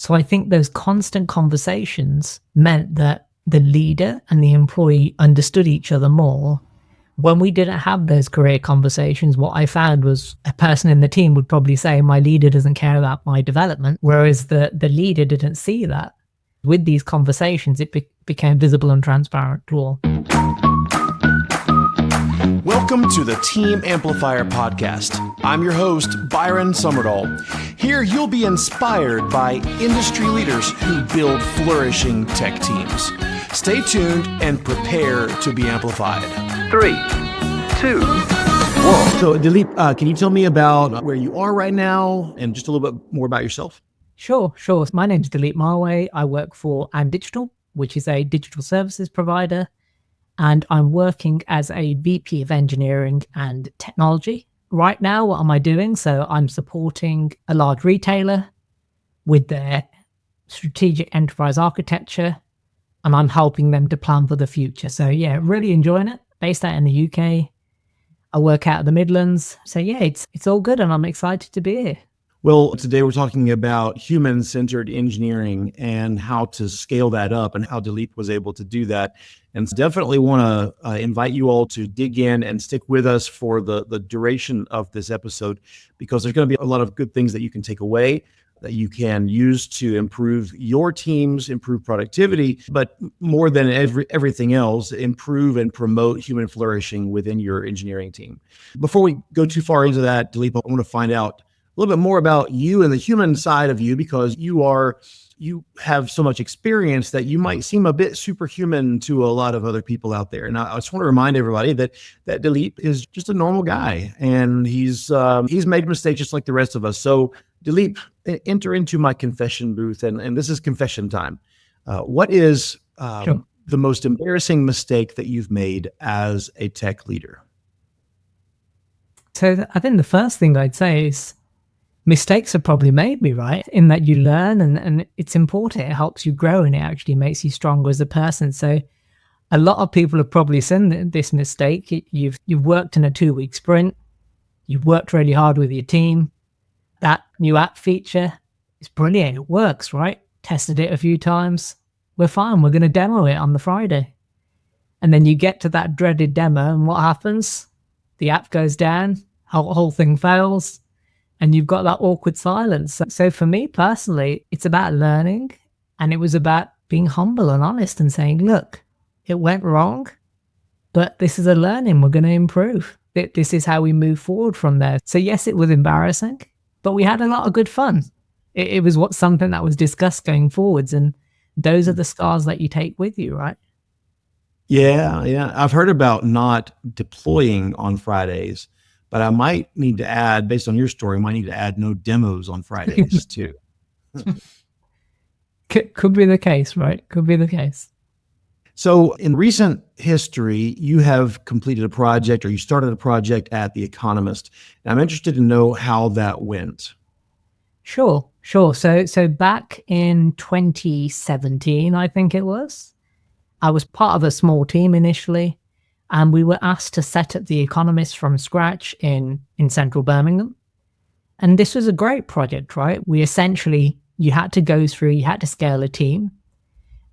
So I think those constant conversations meant that the leader and the employee understood each other more. When we didn't have those career conversations, what I found was a person in the team would probably say, my leader doesn't care about my development, whereas the leader didn't see that. With these conversations, it became visible and transparent to all. Welcome to the Team Amplifier podcast. I'm your host, Byron Summerdahl. Here you'll be inspired by industry leaders who build flourishing tech teams. Stay tuned and prepare to be amplified. 3, 2, 1. So Dileep, can you tell me about where you are right now and just a little bit more about yourself? Sure. My name's Dileep Marway. I work for Digital, which is a digital services provider. And I'm working as a VP of engineering and technology. Right now, what am I doing? So I'm supporting a large retailer with their strategic enterprise architecture, and I'm helping them to plan for the future. So yeah, really enjoying it. Based out in the UK. I work out of the Midlands. So yeah, it's all good, and I'm excited to be here. Well, today we're talking about human-centered engineering and how to scale that up and how Dileep was able to do that. And definitely want to invite you all to dig in and stick with us for the duration of this episode, because there's going to be a lot of good things that you can take away that you can use to improve your teams, improve productivity, but more than everything else, improve and promote human flourishing within your engineering team. Before we go too far into that, Dileep, I want to find out a little bit more about you and the human side of you, because you have so much experience that you might seem a bit superhuman to a lot of other people out there. And I just want to remind everybody that Dileep is just a normal guy, and he's made mistakes just like the rest of us. So Dileep, enter into my confession booth, and this is confession time. What is Sure. the most embarrassing mistake that you've made as a tech leader? So I think the first thing I'd say is mistakes have probably made me, right? In that you learn, and it's important. It helps you grow, and it actually makes you stronger as a person. So a lot of people have probably seen this mistake. You've worked in a 2-week sprint. You've worked really hard with your team. That new app feature is brilliant. It works, right? Tested it a few times. We're fine. We're going to demo it on the Friday. And then you get to that dreaded demo, and what happens? The app goes down, whole thing fails, and you've got that awkward silence. So for me personally, it's about learning, and it was about being humble and honest and saying, look, it went wrong, but this is a learning. We're going to improve. This is how we move forward from there. So yes, it was embarrassing, but we had a lot of good fun. It was something that was discussed going forwards, and those are the scars that you take with you, right? Yeah. I've heard about not deploying on Fridays, but I might need to add, based on your story, I might need to add no demos on Fridays too. Could be the case, right? Could be the case. So in recent history, you have completed a project, or you started a project at The Economist. And I'm interested to know how that went. Sure. So back in 2017, I think it was, I was part of a small team initially, and we were asked to set up The Economist from scratch in central Birmingham. And this was a great project, right? You had to scale a team,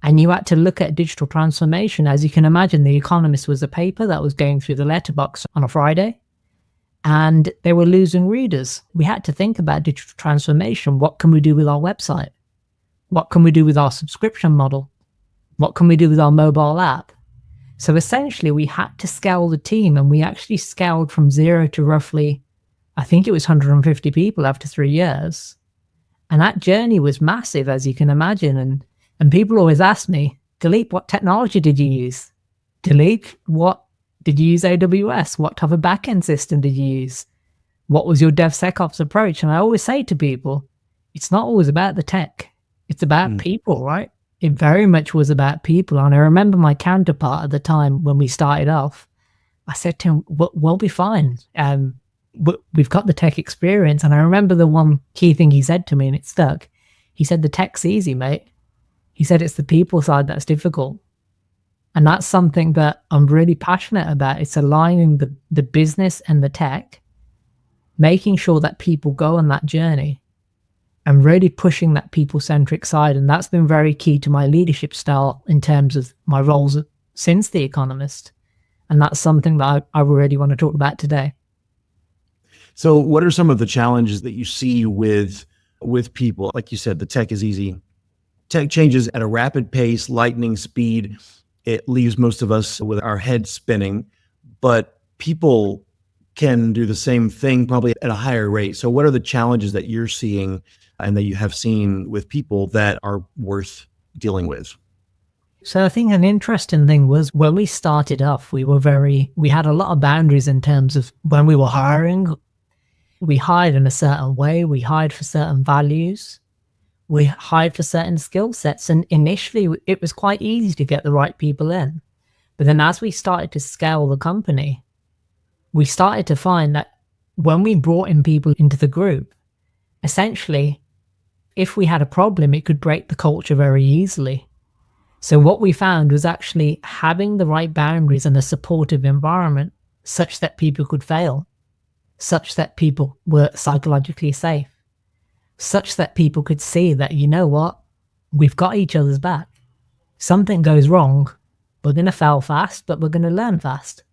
and you had to look at digital transformation. As you can imagine, The Economist was a paper that was going through the letterbox on a Friday, and they were losing readers. We had to think about digital transformation. What can we do with our website? What can we do with our subscription model? What can we do with our mobile app? So essentially, we had to scale the team, and we actually scaled from 0 to roughly, I think it was 150 people after 3 years. And that journey was massive, as you can imagine. And people always ask me, Dileep, what technology did you use? Dileep, what did you use AWS? What type of backend system did you use? What was your DevSecOps approach? And I always say to people, it's not always about the tech. It's about people, right? It very much was about people. And I remember my counterpart at the time when we started off, I said to him, we'll be fine. We've got the tech experience. And I remember the one key thing he said to me, and it stuck. He said, the tech's easy, mate. He said, it's the people side that's difficult. And that's something that I'm really passionate about. It's aligning the business and the tech, making sure that people go on that journey. and really pushing that people-centric side. And that's been very key to my leadership style in terms of my roles since The Economist. And that's something that I really want to talk about today. So what are some of the challenges that you see with people? Like you said, the tech is easy. Tech changes at a rapid pace, lightning speed. It leaves most of us with our heads spinning, but people can do the same thing probably at a higher rate. So what are the challenges that you're seeing and that you have seen with people that are worth dealing with? So I think an interesting thing was when we started off, we had a lot of boundaries in terms of when we were hiring. We hired in a certain way, we hired for certain values, we hired for certain skill sets. And initially it was quite easy to get the right people in. But then as we started to scale the company, we started to find that when we brought in people into the group, essentially, if we had a problem, it could break the culture very easily. So what we found was actually having the right boundaries and a supportive environment such that people could fail, such that people were psychologically safe, such that people could see that, you know what, we've got each other's back. Something goes wrong, we're going to fail fast, but we're going to learn fast.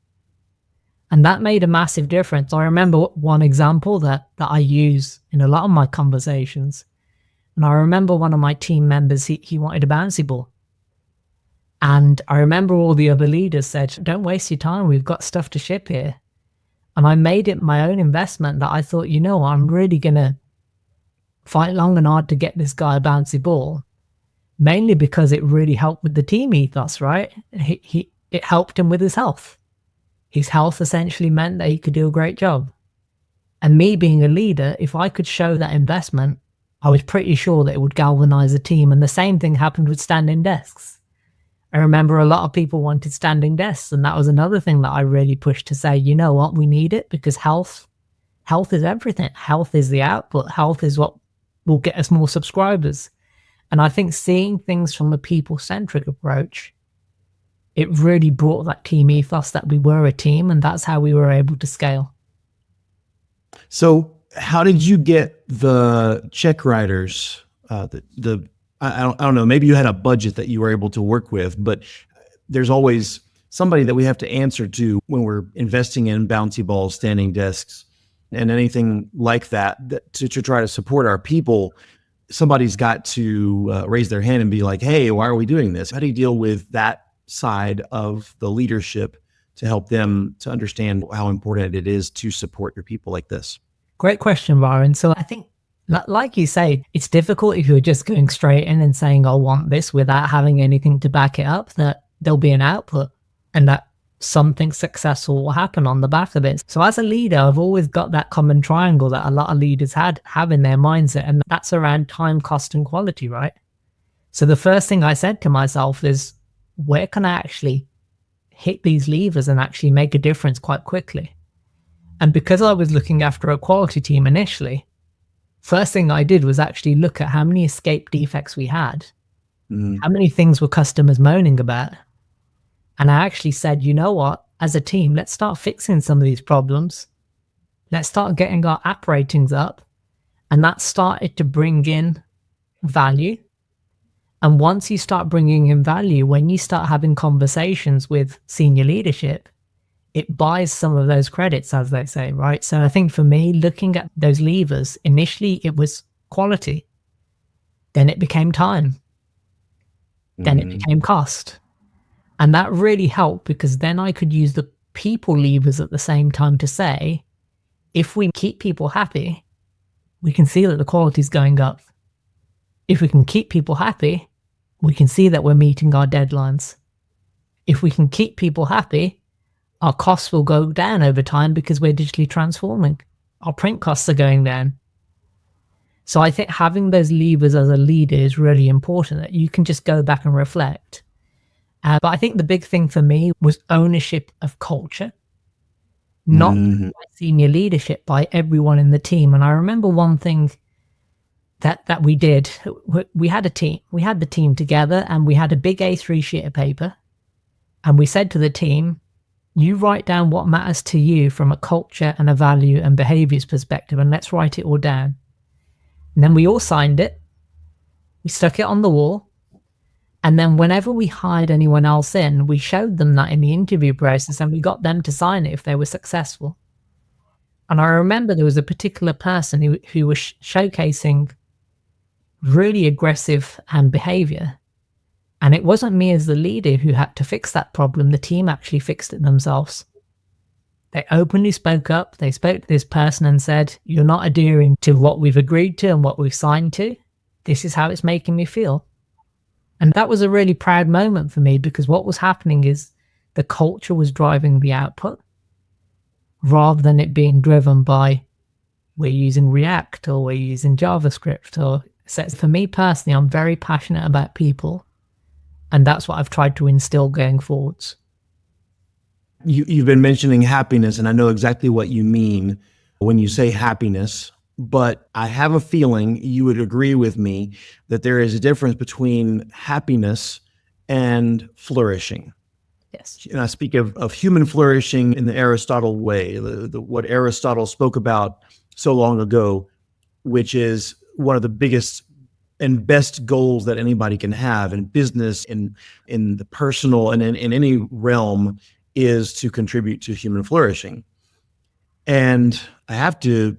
And that made a massive difference. I remember one example that I use in a lot of my conversations. And I remember one of my team members, he wanted a bouncy ball. And I remember all the other leaders said, don't waste your time, we've got stuff to ship here. And I made it my own investment that I thought, you know, I'm really going to fight long and hard to get this guy a bouncy ball. Mainly because it really helped with the team ethos, right? It helped him with his health. His health essentially meant that he could do a great job. And me being a leader, if I could show that investment, I was pretty sure that it would galvanize the team. And the same thing happened with standing desks. I remember a lot of people wanted standing desks, and that was another thing that I really pushed to say, you know what, we need it because health is everything. Health is the output. Health is what will get us more subscribers. And I think seeing things from a people-centric approach, it really brought that team ethos that we were a team, and that's how we were able to scale. So how did you get the check writers? I don't know, maybe you had a budget that you were able to work with, but there's always somebody that we have to answer to when we're investing in bouncy balls, standing desks, and anything like that to try to support our people. Somebody's got to raise their hand and be like, hey, why are we doing this? How do you deal with that side of the leadership to help them to understand how important it is to support your people like this? Great question, Byron. So I think, like you say, it's difficult if you're just going straight in and saying, I want this without having anything to back it up, that there'll be an output and that something successful will happen on the back of it. So as a leader, I've always got that common triangle that a lot of leaders have in their mindset, and that's around time, cost, and quality, right? So the first thing I said to myself is, where can I actually hit these levers and actually make a difference quite quickly? And because I was looking after a quality team initially, first thing I did was actually look at how many escape defects we had, how many things were customers moaning about. And I actually said, you know what, as a team, let's start fixing some of these problems. Let's start getting our app ratings up. And that started to bring in value. And once you start bringing in value, when you start having conversations with senior leadership, it buys some of those credits, as they say, right? So I think for me, looking at those levers, initially it was quality. Then it became time. Then it became cost. And that really helped because then I could use the people levers at the same time to say, if we keep people happy, we can see that the quality is going up. If we can keep people happy, we can see that we're meeting our deadlines. If we can keep people happy, our costs will go down over time because we're digitally transforming. Our print costs are going down. So I think having those levers as a leader is really important, that you can just go back and reflect. But I think the big thing for me was ownership of culture, not by senior leadership, by everyone in the team. And I remember one thing that we did. We had a team. We had the team together and we had a big A3 sheet of paper. And we said to the team, you write down what matters to you from a culture and a value and behaviors perspective, and let's write it all down. And then we all signed it. We stuck it on the wall. And then whenever we hired anyone else in, we showed them that in the interview process and we got them to sign it if they were successful. And I remember there was a particular person who was showcasing really aggressive behavior. And it wasn't me as the leader who had to fix that problem. The team actually fixed it themselves. They openly spoke up. They spoke to this person and said, "You're not adhering to what we've agreed to and what we've signed to. This is how it's making me feel." And that was a really proud moment for me, because what was happening is the culture was driving the output rather than it being driven by we're using React or we're using JavaScript. So for me personally, I'm very passionate about people, and that's what I've tried to instill going forwards. You've been mentioning happiness, and I know exactly what you mean when you say happiness, but I have a feeling you would agree with me that there is a difference between happiness and flourishing. Yes. And I speak of human flourishing in the Aristotle way, what Aristotle spoke about so long ago, which is one of the biggest and best goals that anybody can have in business, in the personal, and in any realm, is to contribute to human flourishing. And I have to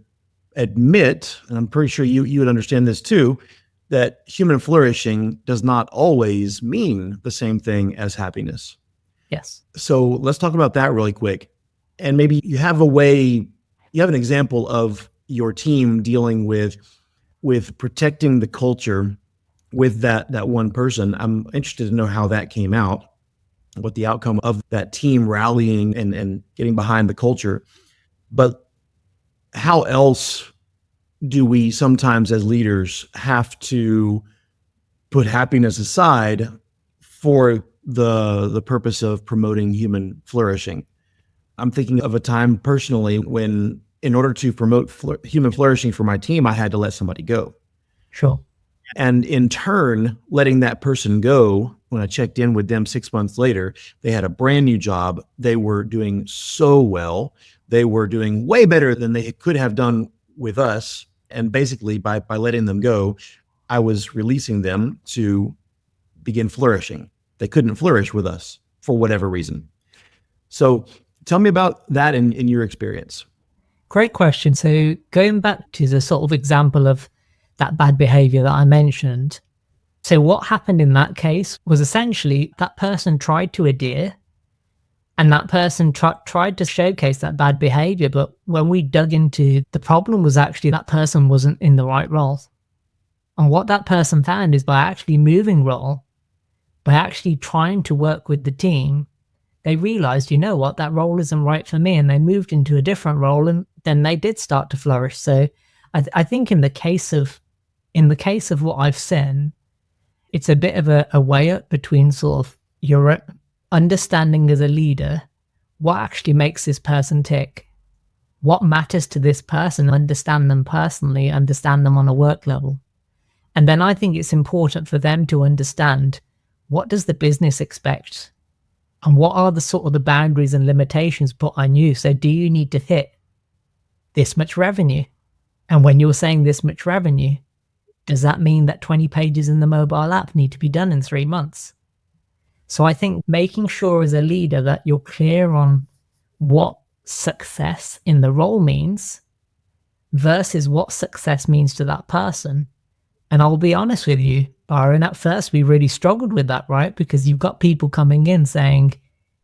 admit, and I'm pretty sure you would understand this too, that human flourishing does not always mean the same thing as happiness. Yes. So let's talk about that really quick. And maybe you have an example of your team dealing with protecting the culture with that one person. I'm interested to know how that came out, what the outcome of that team rallying and getting behind the culture. But how else do we sometimes as leaders have to put happiness aside for the purpose of promoting human flourishing? I'm thinking of a time personally when, in order to promote human flourishing for my team, I had to let somebody go. Sure. And in turn, letting that person go, when I checked in with them 6 months later, they had a brand new job. They were doing so well. They were doing way better than they could have done with us. And basically, by letting them go, I was releasing them to begin flourishing. They couldn't flourish with us for whatever reason. So tell me about that in your experience. Great question. So going back to the sort of example of that bad behavior that I mentioned. So what happened in that case was essentially that person tried to adhere, and that person tried to showcase that bad behavior. But when we dug into the problem, was actually that person wasn't in the right role. And what that person found is by actually moving role, by actually trying to work with the team, they realized, you know what, that role isn't right for me. And they moved into a different role, and then they did start to flourish. So I think in the case of what I've seen, it's a bit of a way up between sort of your understanding as a leader, what actually makes this person tick, what matters to this person, understand them personally, understand them on a work level. And then I think it's important for them to understand, what does the business expect? And what are the sort of the boundaries and limitations put on you? So do you need to hit this much revenue? And when you're saying this much revenue, does that mean that 20 pages in the mobile app need to be done in 3 months? So I think making sure as a leader that you're clear on what success in the role means versus what success means to that person. And I'll be honest with you, Byron, at first we really struggled with that, right? Because you've got people coming in saying,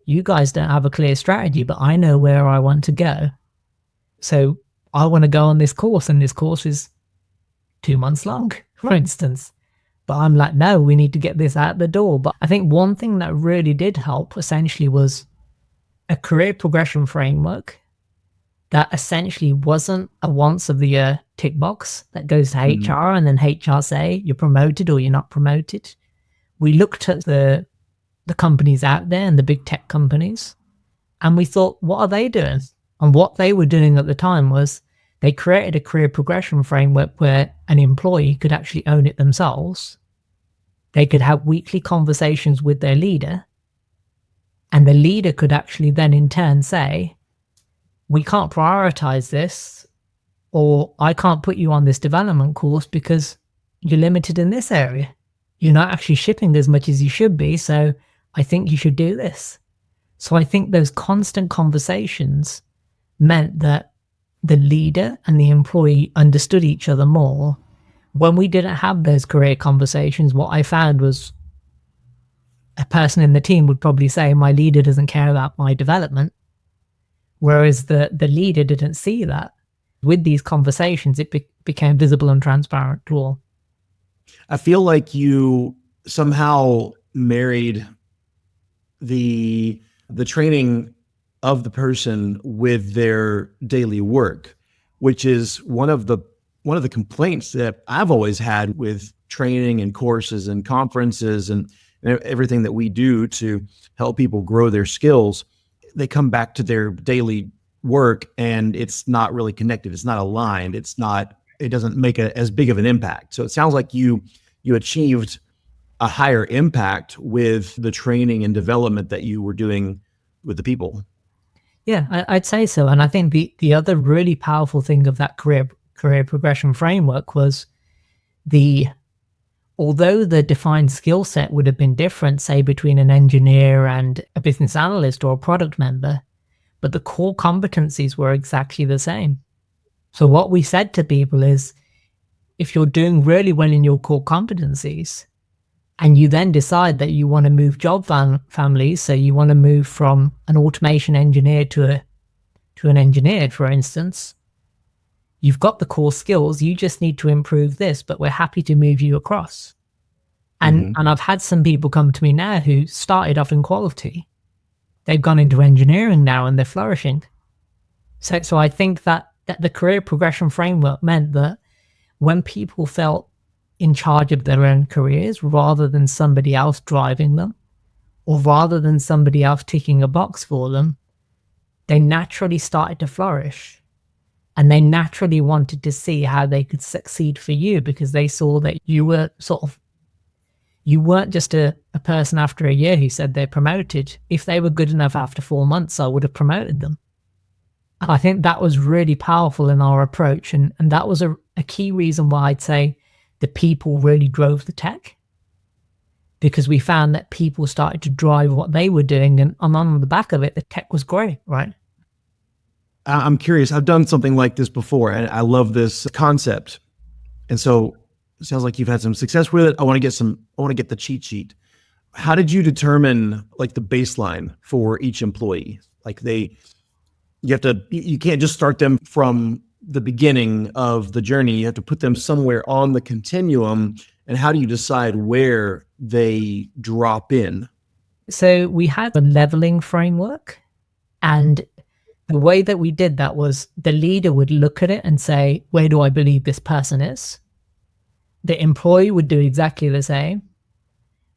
you guys don't have a clear strategy, but I know where I want to go. So I want to go on this course, and this course is 2 months long, for instance. But I'm like, no, we need to get this out the door. But I think one thing that really did help essentially was a career progression framework that essentially wasn't a once of the year tick box that goes to HR and then HR say you're promoted or you're not promoted. We looked at the companies out there and the big tech companies, and we thought, what are they doing? And what they were doing at the time was they created a career progression framework where an employee could actually own it themselves. They could have weekly conversations with their leader, and the leader could actually then in turn say, we can't prioritize this. Or I can't put you on this development course because you're limited in this area. You're not actually shipping as much as you should be, so I think you should do this. So I think those constant conversations meant that the leader and the employee understood each other more. When we didn't have those career conversations, what I found was a person in the team would probably say, my leader doesn't care about my development. Whereas the leader didn't see that. With these conversations, it became visible and transparent to all. I feel like you somehow married the training of the person with their daily work, which is one of the complaints that I've always had with training and courses and conferences and everything that we do to help people grow their skills. They come back to their daily work and it's not really connected. It's not aligned. It doesn't make as big of an impact. So it sounds like you achieved a higher impact with the training and development that you were doing with the people. Yeah, I'd say so. And I think the other really powerful thing of that career progression framework was although the defined skill set would have been different, say between an engineer and a business analyst or a product member, but the core competencies were exactly the same. So what we said to people is, if you're doing really well in your core competencies, and you then decide that you want to move job families, so you want to move from an automation engineer to an engineer, for instance, you've got the core skills, you just need to improve this, but we're happy to move you across. And I've had some people come to me now who started off in quality. They've gone into engineering now and they're flourishing. So I think that the career progression framework meant that when people felt in charge of their own careers rather than somebody else driving them, or rather than somebody else ticking a box for them, they naturally started to flourish. And they naturally wanted to see how they could succeed for you, because they saw that you were you weren't just a person after a year who said they're promoted. If they were good enough after 4 months, I would have promoted them. And I think that was really powerful in our approach. And that was a key reason why I'd say the people really drove the tech, because we found that people started to drive what they were doing, and on the back of it, the tech was great, right? I'm curious. I've done something like this before, and I love this concept. And so it sounds like you've had some success with it. I want to get the cheat sheet. How did you determine like the baseline for each employee? Like you can't just start them from the beginning of the journey. You have to put them somewhere on the continuum. And how do you decide where they drop in? So we had a leveling framework, and the way that we did that was the leader would look at it and say, where do I believe this person is? The employee would do exactly the same.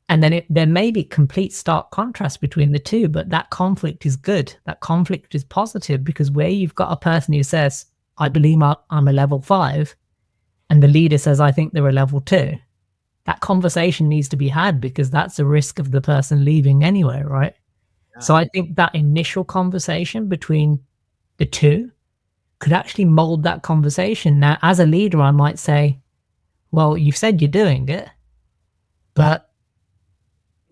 And then there may be complete stark contrast between the two, but that conflict is good. That conflict is positive, because where you've got a person who says, I believe I'm a level 5, and the leader says, I think they're a level 2, that conversation needs to be had, because that's a risk of the person leaving anyway, right? Yeah. So I think that initial conversation between the two could actually mold that conversation. Now, as a leader, I might say, well, you've said you're doing it, but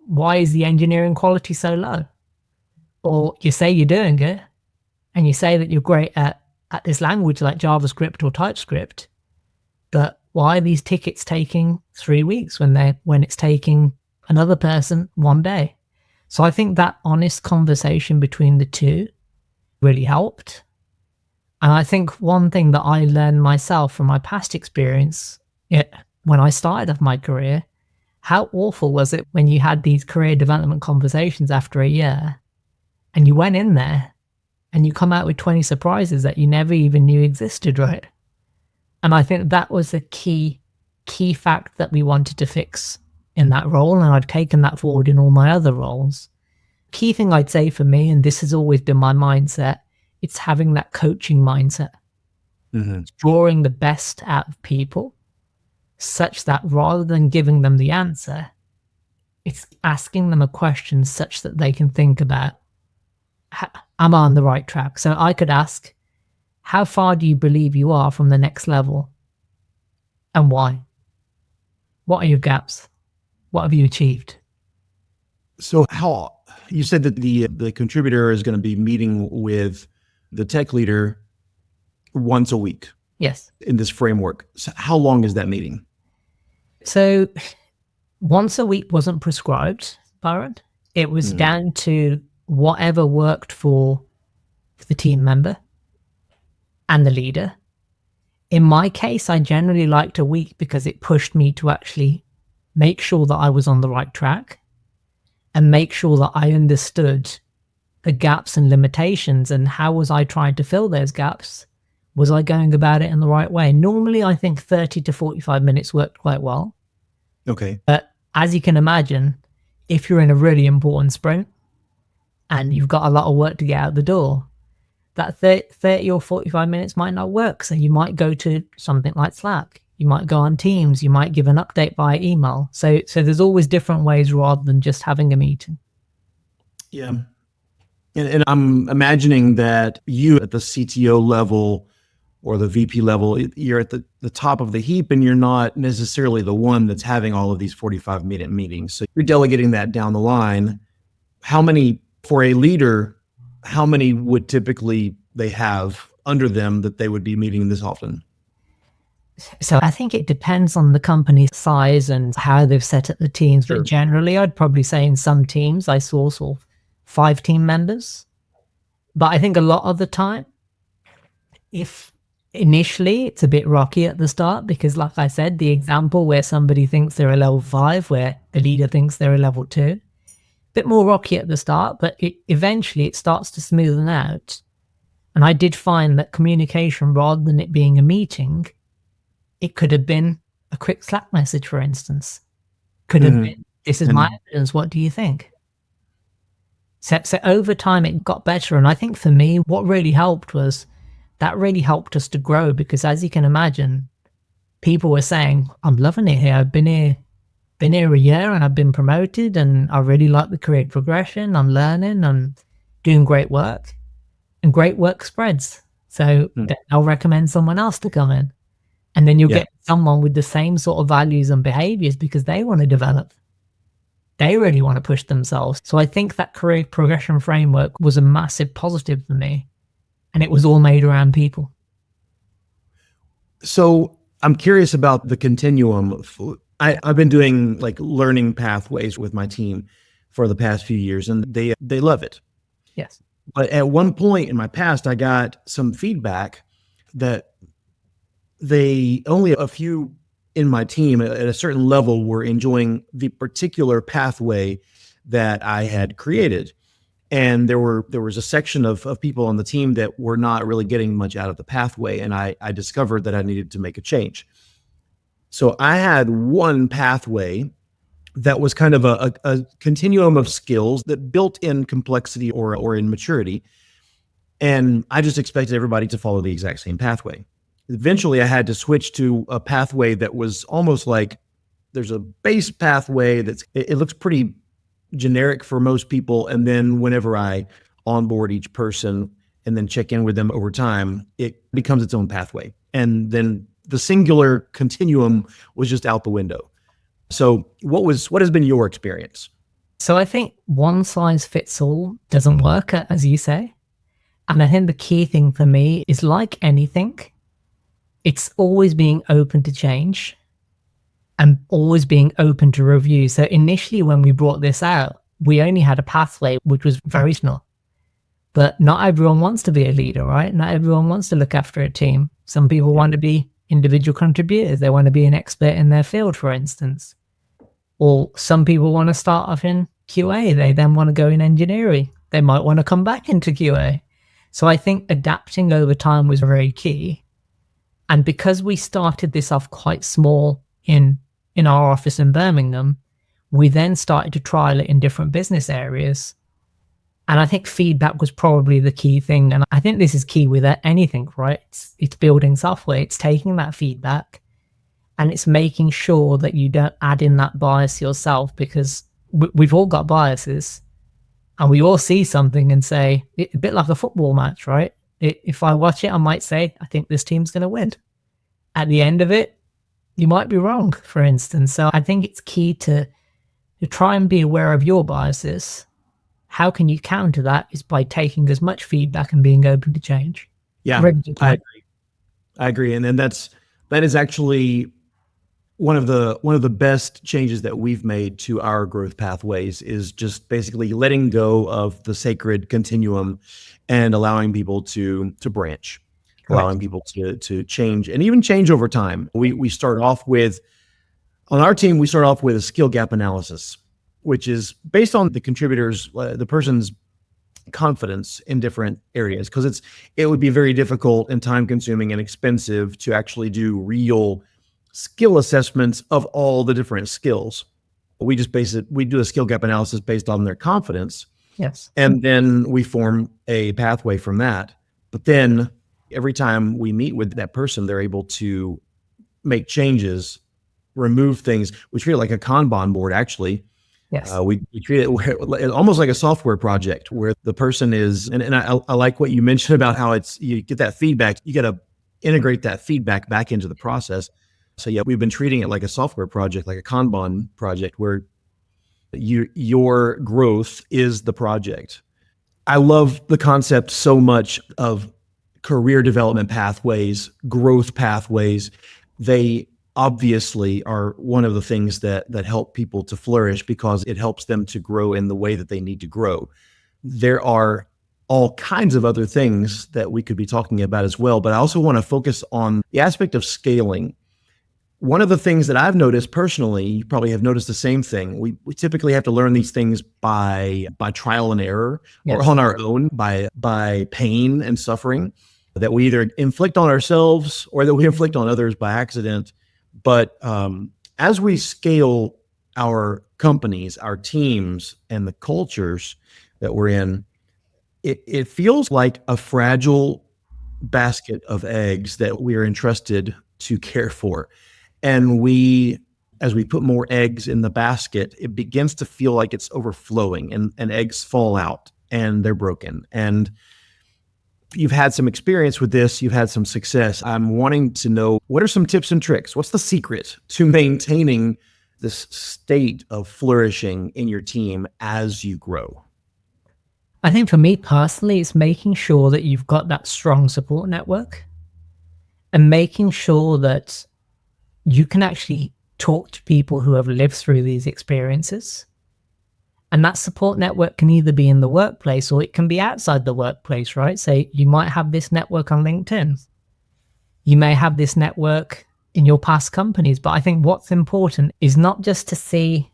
why is the engineering quality so low? Or you say you're doing it, and you say that you're great at this language like JavaScript or TypeScript, but why are these tickets taking 3 weeks when it's taking another person 1 day? So I think that honest conversation between the two really helped. And I think one thing that I learned myself from my past experience, when I started off my career, how awful was it when you had these career development conversations after a year, and you went in there and you come out with 20 surprises that you never even knew existed, right? And I think that was a key fact that we wanted to fix in that role, and I've taken that forward in all my other roles. Key thing I'd say for me, and this has always been my mindset, it's having that coaching mindset. It's drawing the best out of people, such that rather than giving them the answer, it's asking them a question such that they can think about, am I on the right track? So I could ask, how far do you believe you are from the next level and why? What are your gaps? What have you achieved? So how you said that the contributor is going to be meeting with the tech leader once a week Yes. in this framework. So how long is that meeting? So once a week wasn't prescribed, Byron. It was down to whatever worked for the team member and the leader. In my case, I generally liked a week because it pushed me to actually make sure that I was on the right track and make sure that I understood the gaps and limitations and how was I trying to fill those gaps. Was I going about it in the right way? Normally, I think 30 to 45 minutes worked quite well. Okay. But as you can imagine, if you're in a really important sprint and you've got a lot of work to get out the door, that 30 or 45 minutes might not work. So you might go to something like Slack. You might go on Teams. You might give an update via email. So there's always different ways rather than just having a meeting. Yeah. And I'm imagining that you at the CTO level or the VP level, you're at the top of the heap and you're not necessarily the one that's having all of these 45-minute meetings. So you're delegating that down the line. How many, for a leader, how many would typically they have under them that they would be meeting this often? So I think it depends on the company's size and how they've set up the teams. Sure. But generally, I'd probably say in some teams, I saw sort of 5 team members. But I think a lot of the time, if initially it's a bit rocky at the start, because like I said, the example where somebody thinks they're a level 5, where the leader thinks they're a level 2, a bit more rocky at the start, but eventually it starts to smoothen out. And I did find that communication, rather than it being a meeting, it could have been a quick Slack message, for instance. Could have been, this is my evidence, what do you think? So over time, it got better. And I think for me, what really helped was that really helped us to grow, because as you can imagine, people were saying, I'm loving it here. I've been here a year and I've been promoted and I really like the career progression. I'm learning, I'm doing great work, and great work spreads. So then I'll recommend someone else to come in. And then you'll get someone with the same sort of values and behaviors because they want to develop. They really want to push themselves. So I think that career progression framework was a massive positive for me. And it was all made around people. So I'm curious about the continuum. I've been doing like learning pathways with my team for the past few years, and they love it. Yes. But at one point in my past, I got some feedback that only a few in my team at a certain level were enjoying the particular pathway that I had created. And there was a section of people on the team that were not really getting much out of the pathway. And I discovered that I needed to make a change. So I had one pathway that was kind of a continuum of skills that built in complexity or in maturity. And I just expected everybody to follow the exact same pathway. Eventually, I had to switch to a pathway that was almost like there's a base pathway it looks pretty generic for most people. And then whenever I onboard each person and then check in with them over time, it becomes its own pathway. And then the singular continuum was just out the window. So what has been your experience? So I think one size fits all doesn't work, as you say. And I think the key thing for me is, like anything, it's always being open to change and always being open to review. So initially when we brought this out, we only had a pathway, which was very small. But not everyone wants to be a leader, right? Not everyone wants to look after a team. Some people want to be individual contributors. They want to be an expert in their field, for instance. Or some people want to start off in QA. They then want to go in engineering. They might want to come back into QA. So I think adapting over time was very key. And because we started this off quite small in our office in Birmingham, we then started to trial it in different business areas. And I think feedback was probably the key thing. And I think this is key with anything, right? It's building software. It's taking that feedback and it's making sure that you don't add in that bias yourself, because we've all got biases and we all see something and say, a bit like a football match, right? If I watch it, I might say, I think this team's going to win. At the end of it, you might be wrong, for instance. So I think it's key to try and be aware of your biases. How can you counter that is by taking as much feedback and being open to change. Yeah, I agree. And then that is actually one of the best changes that we've made to our growth pathways is just basically letting go of the sacred continuum and allowing people to branch, allowing people to change and even change over time. We start off with, on our team, we start off with a skill gap analysis, which is based on the contributors, the person's confidence in different areas, because it would be very difficult and time consuming and expensive to actually do real skill assessments of all the different skills. We just we do a skill gap analysis based on their confidence. Yes. And then we form a pathway from that. But then every time we meet with that person, they're able to make changes, remove things. We treat it like a Kanban board, actually. Yes. We treat it almost like a software project where the person is, and I like what you mentioned about how you get that feedback. You got to integrate that feedback back into the process. So yeah, we've been treating it like a software project, like a Kanban project, where your growth is the project. I love the concept so much of career development pathways, growth pathways. They obviously are one of the things that help people to flourish because it helps them to grow in the way that they need to grow. There are all kinds of other things that we could be talking about as well, but I also want to focus on the aspect of scaling. One of the things that I've noticed personally, you probably have noticed the same thing. We typically have to learn these things by trial and error, or on our own, by pain and suffering that we either inflict on ourselves or that we inflict on others by accident. But as we scale our companies, our teams, and the cultures that we're in, it feels like a fragile basket of eggs that we are entrusted to care for. And as we put more eggs in the basket, it begins to feel like it's overflowing and eggs fall out and they're broken. And you've had some experience with this, you've had some success. I'm wanting to know, what are some tips and tricks? What's the secret to maintaining this state of flourishing in your team as you grow? I think for me personally, it's making sure that you've got that strong support network and making sure that you can actually talk to people who have lived through these experiences. And that support network can either be in the workplace or it can be outside the workplace, right? So you might have this network on LinkedIn. You may have this network in your past companies, but I think what's important is not just to see,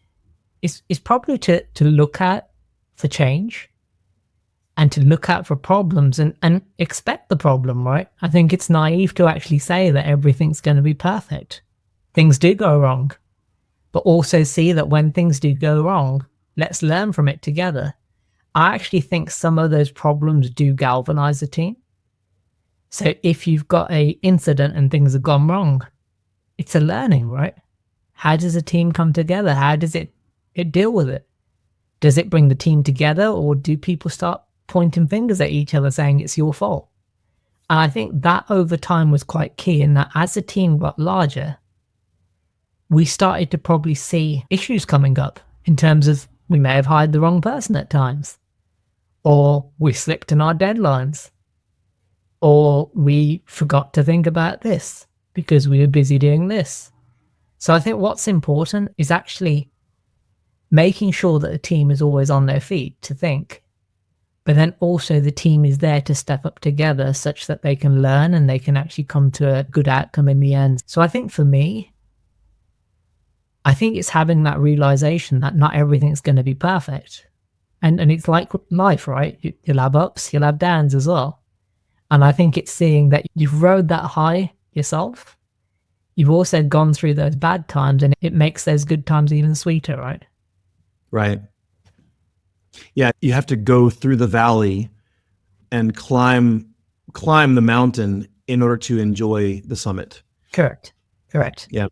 is probably to look at for change and to look out for problems and expect the problem, right? I think it's naive to actually say that everything's going to be perfect. Things do go wrong, but also see that when things do go wrong, let's learn from it together. I actually think some of those problems do galvanize a team. So if you've got an incident and things have gone wrong, it's a learning, right? How does a team come together? How does it deal with it? Does it bring the team together, or do people start pointing fingers at each other saying it's your fault? And I think that over time was quite key in that as the team got larger, we started to probably see issues coming up in terms of we may have hired the wrong person at times, or we slipped in our deadlines, or we forgot to think about this because we were busy doing this. So I think what's important is actually making sure that the team is always on their feet to think, but then also the team is there to step up together such that they can learn and they can actually come to a good outcome in the end. So I think for me, I think it's having that realization that not everything's going to be perfect. And it's like life, right? You'll have ups, you'll have downs as well. And I think it's seeing that you've rode that high yourself. You've also gone through those bad times, and it makes those good times even sweeter, right? Right. Yeah, you have to go through the valley and climb the mountain in order to enjoy the summit. Correct. Yeah.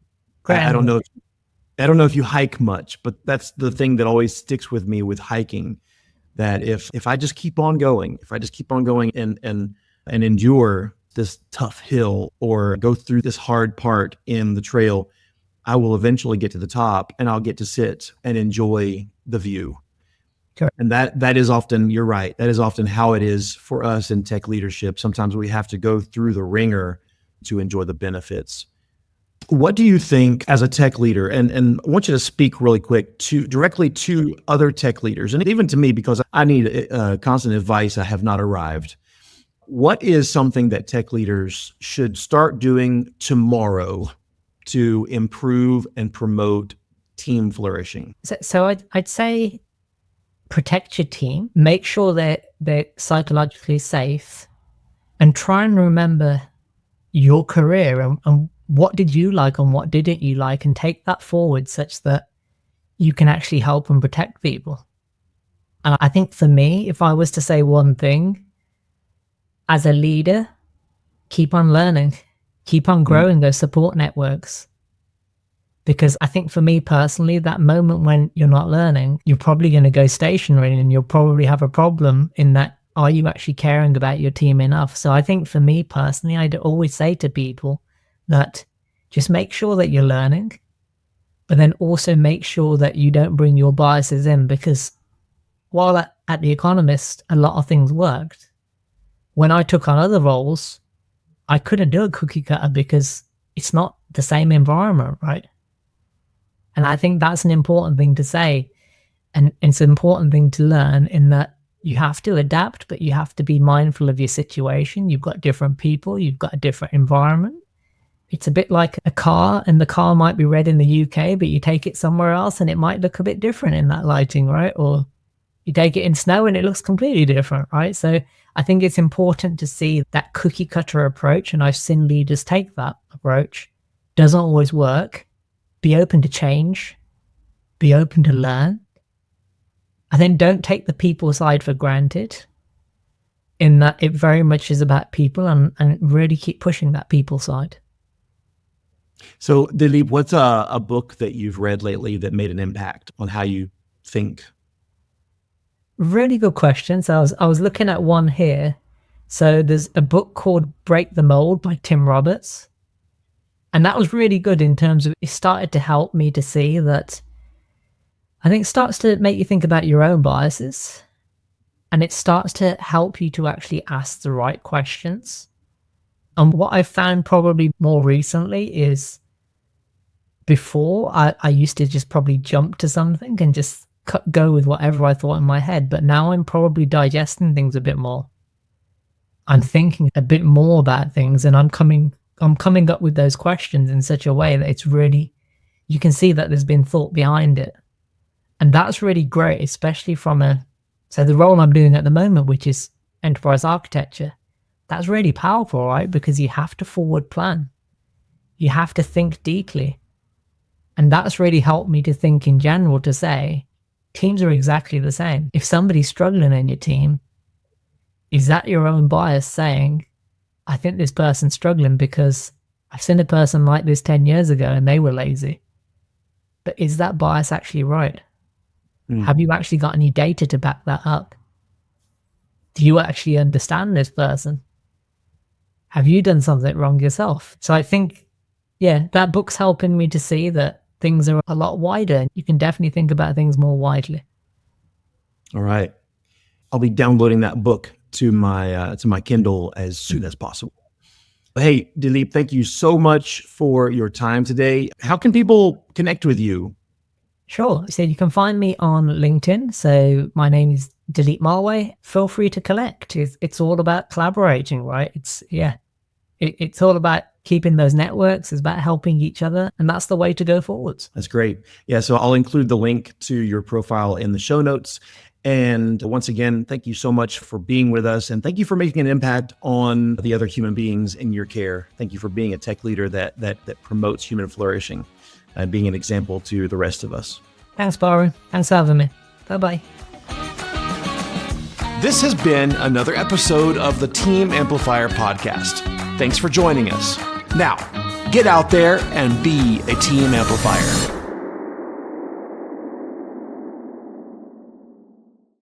I don't know if you hike much, but that's the thing that always sticks with me with hiking, that if I just keep on going, and and endure this tough hill or go through this hard part in the trail, I will eventually get to the top and I'll get to sit and enjoy the view. Sure. And that is often, you're right, that is often how it is for us in tech leadership. Sometimes we have to go through the ringer to enjoy the benefits. What do you think as a tech leader, and I want you to speak really quick directly to other tech leaders, and even to me, because I need constant advice, I have not arrived. What is something that tech leaders should start doing tomorrow to improve and promote team flourishing? So I'd say protect your team, make sure they're psychologically safe, and try and remember your career and what did you like and what didn't you like, and take that forward such that you can actually help and protect people. And I think for me, if I was to say one thing, as a leader, keep on learning, keep on growing those support networks. Because I think for me personally, that moment when you're not learning, you're probably going to go stationary and you'll probably have a problem in that, are you actually caring about your team enough? So I think for me personally, I'd always say to people that just make sure that you're learning, but then also make sure that you don't bring your biases in, because while at The Economist, a lot of things worked. When I took on other roles, I couldn't do a cookie cutter because it's not the same environment, right? And I think that's an important thing to say. And it's an important thing to learn, in that you have to adapt, but you have to be mindful of your situation. You've got different people, you've got a different environment. It's a bit like a car, and the car might be red in the UK, but you take it somewhere else and it might look a bit different in that lighting, right? Or you take it in snow and it looks completely different, right? So I think it's important to see that cookie cutter approach, and I've seen leaders take that approach. Doesn't always work. Be open to change, be open to learn, and then don't take the people side for granted, in that it very much is about people, and really keep pushing that people side. So Dileep, what's a book that you've read lately that made an impact on how you think? Really good question. So I was looking at one here. So there's a book called Break the Mold by Tim Roberts. And that was really good in terms of, it started to help me to see that, I think it starts to make you think about your own biases, and it starts to help you to actually ask the right questions. And what I've found probably more recently is, before I used to just probably jump to something and just go with whatever I thought in my head, but now I'm probably digesting things a bit more. I'm thinking a bit more about things, and I'm coming up with those questions in such a way that it's really, you can see that there's been thought behind it. And that's really great, especially so the role I'm doing at the moment, which is enterprise architecture, that's really powerful, right? Because you have to forward plan. You have to think deeply. And that's really helped me to think in general, to say, teams are exactly the same. If somebody's struggling in your team, is that your own bias saying, I think this person's struggling because I've seen a person like this 10 years ago and they were lazy. But is that bias actually right? Have you actually got any data to back that up? Do you actually understand this person? Have you done something wrong yourself? So I think, yeah, that book's helping me to see that things are a lot wider. You can definitely think about things more widely. All right. I'll be downloading that book to my Kindle as soon as possible. Hey, Dileep, thank you so much for your time today. How can people connect with you? Sure. So you can find me on LinkedIn. So my name is Dileep Marway. Feel free to connect. It's all about collaborating, right? It's all about keeping those networks. It's about helping each other. And that's the way to go forwards. That's great. Yeah. So I'll include the link to your profile in the show notes. And once again, thank you so much for being with us. And thank you for making an impact on the other human beings in your care. Thank you for being a tech leader that promotes human flourishing and being an example to the rest of us. Thanks, Byron. Thanks for having me. Bye-bye. This has been another episode of the Team Amplifier podcast. Thanks for joining us. Now, get out there and be a team amplifier.